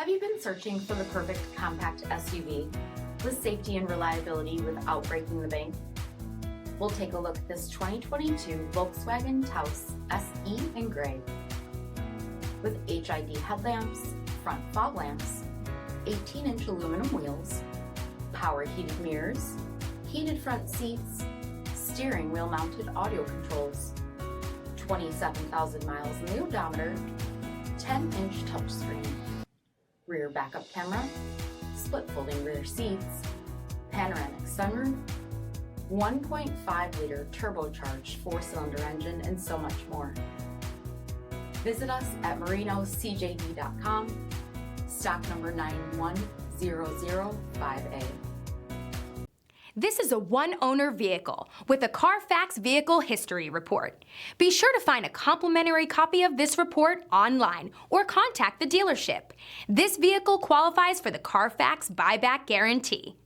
Have you been searching for the perfect compact SUV with safety and reliability without breaking the bank? We'll take a look at this 2022 Volkswagen Taos SE in gray. With HID headlamps, front fog lamps, 18-inch aluminum wheels, power heated mirrors, heated front seats, steering wheel mounted audio controls, 27,000 miles in the odometer, 10-inch touchscreen, rear backup camera, split folding rear seats, panoramic sunroof, 1.5-liter turbocharged 4-cylinder engine, and so much more. Visit us at marinocjd.com, stock number 91005A. This is a one-owner vehicle with a Carfax Vehicle History Report. Be sure to find a complimentary copy of this report online or contact the dealership. This vehicle qualifies for the Carfax Buyback Guarantee.